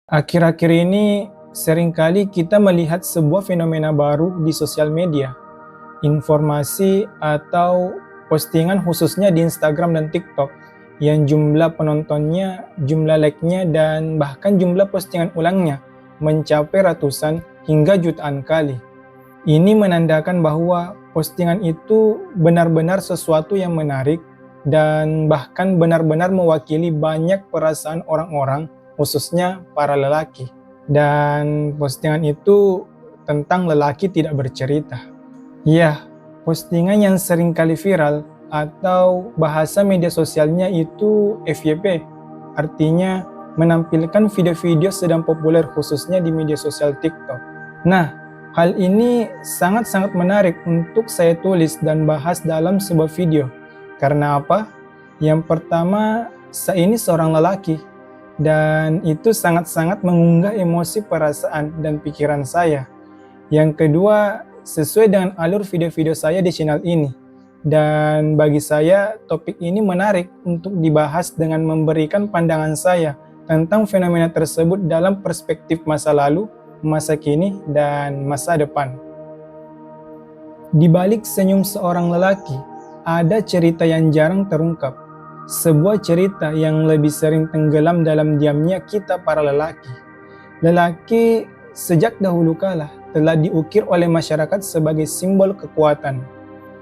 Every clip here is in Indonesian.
Akhir-akhir ini seringkali kita melihat sebuah fenomena baru di sosial media. Informasi atau postingan khususnya di Instagram dan TikTok yang jumlah penontonnya, jumlah like-nya, dan bahkan jumlah postingan ulangnya mencapai ratusan hingga jutaan kali. Ini menandakan bahwa postingan itu benar-benar sesuatu yang menarik dan bahkan benar-benar mewakili banyak perasaan orang-orang, khususnya para lelaki. Dan postingan itu tentang lelaki tidak bercerita. Ya, postingan yang sering kali viral atau bahasa media sosialnya itu FYP, artinya menampilkan video-video sedang populer khususnya di media sosial TikTok. Nah, hal ini sangat-sangat menarik untuk saya tulis dan bahas dalam sebuah video. Karena apa? Yang pertama, saya ini seorang lelaki dan itu sangat-sangat mengunggah emosi, perasaan, dan pikiran saya. Yang kedua, sesuai dengan alur video-video saya di channel ini. Dan bagi saya, topik ini menarik untuk dibahas dengan memberikan pandangan saya tentang fenomena tersebut dalam perspektif masa lalu, masa kini, dan masa depan. Di balik senyum seorang lelaki, ada cerita yang jarang terungkap. Sebuah cerita yang lebih sering tenggelam dalam diamnya kita para lelaki. Lelaki sejak dahulu kala telah diukir oleh masyarakat sebagai simbol kekuatan.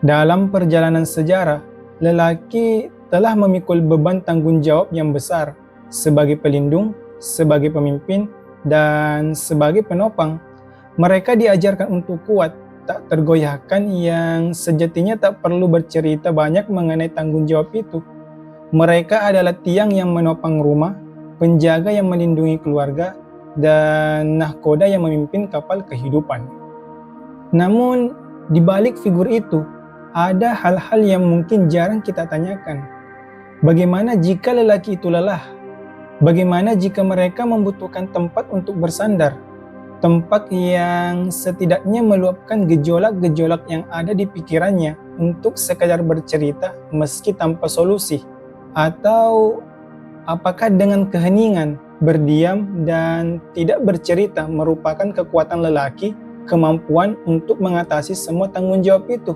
Dalam perjalanan sejarah, lelaki telah memikul beban tanggung jawab yang besar sebagai pelindung, sebagai pemimpin, dan sebagai penopang. Mereka diajarkan untuk kuat, tak tergoyahkan, yang sejatinya tak perlu bercerita banyak mengenai tanggung jawab itu. Mereka adalah tiang yang menopang rumah, penjaga yang melindungi keluarga, dan nahkoda yang memimpin kapal kehidupan. Namun, di balik figur itu, ada hal-hal yang mungkin jarang kita tanyakan. Bagaimana jika lelaki itu lelah? Bagaimana jika mereka membutuhkan tempat untuk bersandar? Tempat yang setidaknya meluapkan gejolak-gejolak yang ada di pikirannya untuk sekadar bercerita meski tanpa solusi. Atau apakah dengan keheningan, berdiam, dan tidak bercerita merupakan kekuatan lelaki, kemampuan untuk mengatasi semua tanggung jawab itu?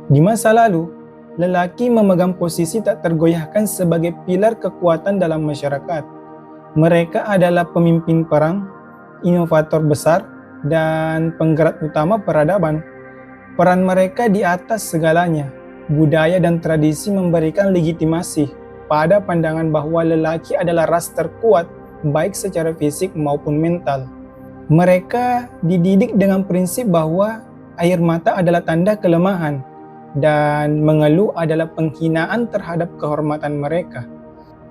Di masa lalu, lelaki memegang posisi tak tergoyahkan sebagai pilar kekuatan dalam masyarakat. Mereka adalah pemimpin perang, inovator besar, dan penggerak utama peradaban. Peran mereka di atas segalanya. Budaya dan tradisi memberikan legitimasi pada pandangan bahwa lelaki adalah ras terkuat, baik secara fisik maupun mental. Mereka dididik dengan prinsip bahwa air mata adalah tanda kelemahan, dan mengeluh adalah penghinaan terhadap kehormatan mereka.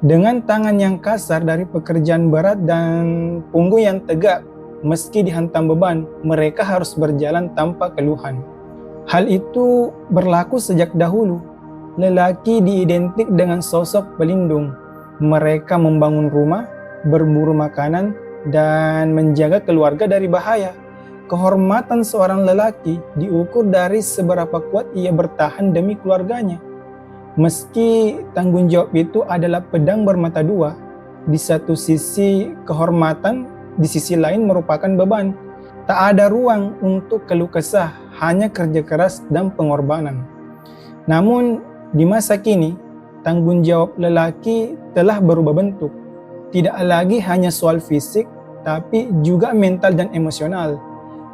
Dengan tangan yang kasar dari pekerjaan berat dan punggung yang tegak, meski dihantam beban, mereka harus berjalan tanpa keluhan. Hal itu berlaku sejak dahulu. Lelaki diidentik dengan sosok pelindung. Mereka membangun rumah, berburu makanan, dan menjaga keluarga dari bahaya. Kehormatan seorang lelaki diukur dari seberapa kuat ia bertahan demi keluarganya. Meski tanggung jawab itu adalah pedang bermata dua, di satu sisi kehormatan, di sisi lain merupakan beban. Tak ada ruang untuk keluh kesah, hanya kerja keras dan pengorbanan. Namun, di masa kini, tanggung jawab lelaki telah berubah bentuk. Tidak lagi hanya soal fisik, tapi juga mental dan emosional.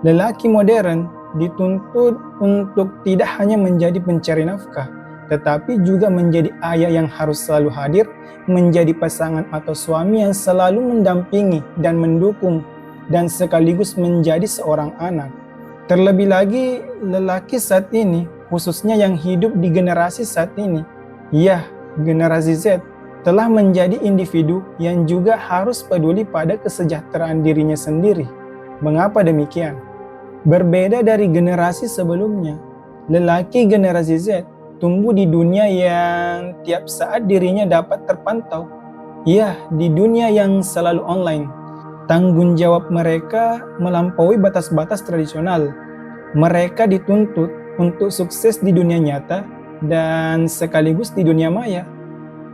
Lelaki modern dituntut untuk tidak hanya menjadi pencari nafkah, tetapi juga menjadi ayah yang harus selalu hadir, menjadi pasangan atau suami yang selalu mendampingi dan mendukung, dan sekaligus menjadi seorang anak. Terlebih lagi, lelaki saat ini, khususnya yang hidup di generasi saat ini, ya, generasi Z, telah menjadi individu yang juga harus peduli pada kesejahteraan dirinya sendiri. Mengapa demikian? Berbeda dari generasi sebelumnya, lelaki generasi Z tumbuh di dunia yang tiap saat dirinya dapat terpantau. Ya, di dunia yang selalu online. Tanggung jawab mereka melampaui batas-batas tradisional. Mereka dituntut untuk sukses di dunia nyata dan sekaligus di dunia maya.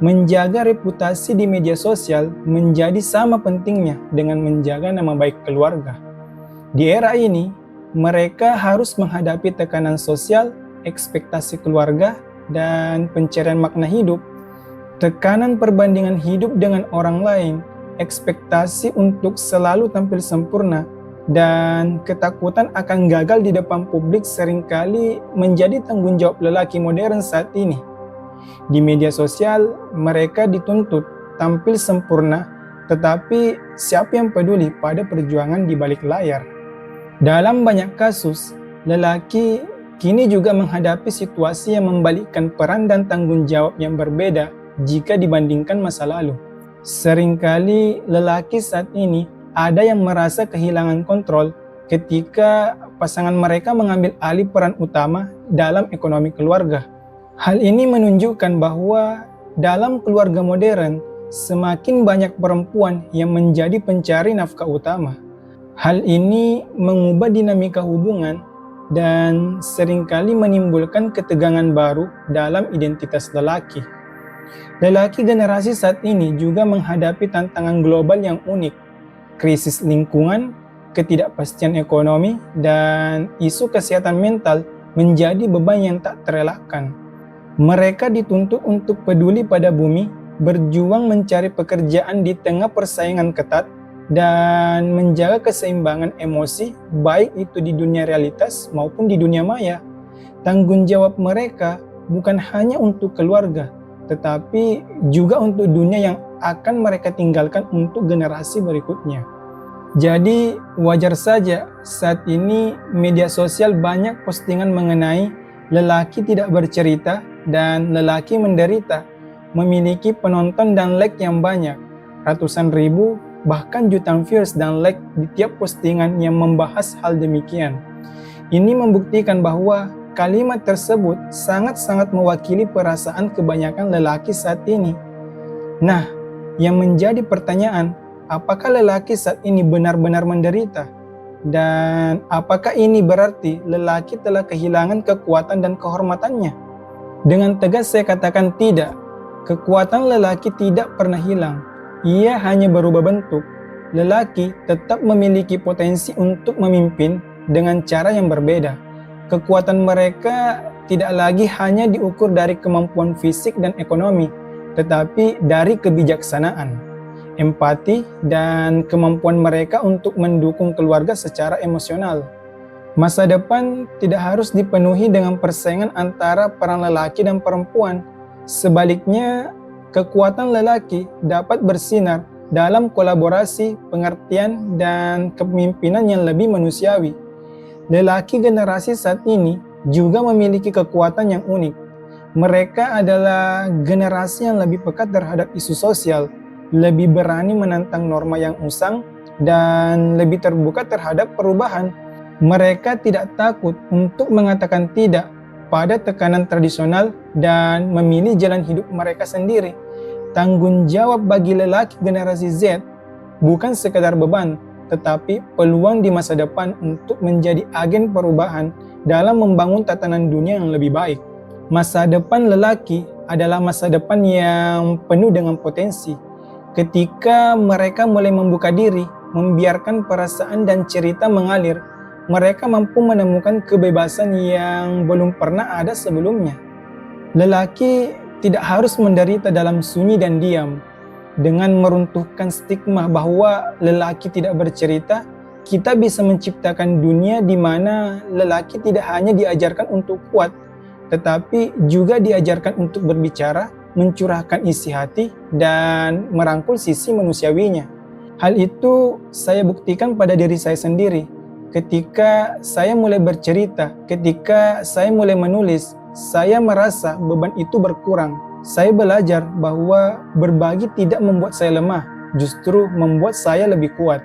Menjaga reputasi di media sosial menjadi sama pentingnya dengan menjaga nama baik keluarga. Di era ini, mereka harus menghadapi tekanan sosial, ekspektasi keluarga, dan pencarian makna hidup. Tekanan perbandingan hidup dengan orang lain, ekspektasi untuk selalu tampil sempurna, dan ketakutan akan gagal di depan publik seringkali menjadi tanggung jawab lelaki modern saat ini. Di media sosial, mereka dituntut tampil sempurna, tetapi siapa yang peduli pada perjuangan di balik layar? Dalam banyak kasus, lelaki kini juga menghadapi situasi yang membalikkan peran dan tanggung jawab yang berbeda jika dibandingkan masa lalu. Seringkali lelaki saat ini ada yang merasa kehilangan kontrol ketika pasangan mereka mengambil alih peran utama dalam ekonomi keluarga. Hal ini menunjukkan bahwa dalam keluarga modern, semakin banyak perempuan yang menjadi pencari nafkah utama. Hal ini mengubah dinamika hubungan dan seringkali menimbulkan ketegangan baru dalam identitas lelaki. Lelaki generasi saat ini juga menghadapi tantangan global yang unik, krisis lingkungan, ketidakpastian ekonomi, dan isu kesehatan mental menjadi beban yang tak terelakkan. Mereka dituntut untuk peduli pada bumi, berjuang mencari pekerjaan di tengah persaingan ketat, dan menjaga keseimbangan emosi, baik itu di dunia realitas maupun di dunia maya. Tanggung jawab mereka bukan hanya untuk keluarga, tetapi juga untuk dunia yang akan mereka tinggalkan untuk generasi berikutnya. Jadi wajar saja saat ini media sosial banyak postingan mengenai lelaki tidak bercerita dan lelaki menderita, memiliki penonton dan like yang banyak, ratusan ribu bahkan jutaan views dan like di tiap postingan yang membahas hal demikian. Ini membuktikan bahwa kalimat tersebut sangat-sangat mewakili perasaan kebanyakan lelaki saat ini. Nah, yang menjadi pertanyaan, apakah lelaki saat ini benar-benar menderita? Dan apakah ini berarti lelaki telah kehilangan kekuatan dan kehormatannya? Dengan tegas saya katakan tidak. Kekuatan lelaki tidak pernah hilang. Ia hanya berubah bentuk. Lelaki tetap memiliki potensi untuk memimpin dengan cara yang berbeda. Kekuatan mereka tidak lagi hanya diukur dari kemampuan fisik dan ekonomi, tetapi dari kebijaksanaan, empati, dan kemampuan mereka untuk mendukung keluarga secara emosional. Masa depan tidak harus dipenuhi dengan persaingan antara peran lelaki dan perempuan. Sebaliknya, kekuatan lelaki dapat bersinar dalam kolaborasi, pengertian, dan kepemimpinan yang lebih manusiawi. Lelaki generasi saat ini juga memiliki kekuatan yang unik. Mereka adalah generasi yang lebih peka terhadap isu sosial, lebih berani menantang norma yang usang, dan lebih terbuka terhadap perubahan. Mereka tidak takut untuk mengatakan tidak pada tekanan tradisional dan memilih jalan hidup mereka sendiri. Tanggung jawab bagi lelaki generasi Z bukan sekadar beban, tetapi peluang di masa depan untuk menjadi agen perubahan dalam membangun tatanan dunia yang lebih baik. Masa depan lelaki adalah masa depan yang penuh dengan potensi. Ketika mereka mulai membuka diri, membiarkan perasaan dan cerita mengalir, mereka mampu menemukan kebebasan yang belum pernah ada sebelumnya. Lelaki tidak harus menderita dalam sunyi dan diam. Dengan meruntuhkan stigma bahwa lelaki tidak bercerita, kita bisa menciptakan dunia di mana lelaki tidak hanya diajarkan untuk kuat, tetapi juga diajarkan untuk berbicara, mencurahkan isi hati, dan merangkul sisi manusiawinya. Hal itu saya buktikan pada diri saya sendiri. Ketika saya mulai bercerita, ketika saya mulai menulis, saya merasa beban itu berkurang. Saya belajar bahwa berbagi tidak membuat saya lemah, justru membuat saya lebih kuat.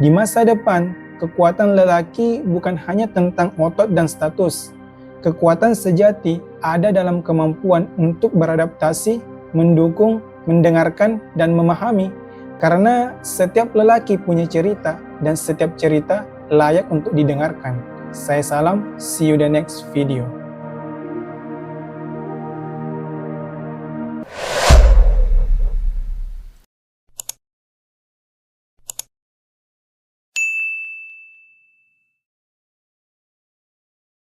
Di masa depan, kekuatan lelaki bukan hanya tentang otot dan status. Kekuatan sejati ada dalam kemampuan untuk beradaptasi, mendukung, mendengarkan, dan memahami. Karena setiap lelaki punya cerita, dan setiap cerita layak untuk didengarkan. Saya salam, see you the next video.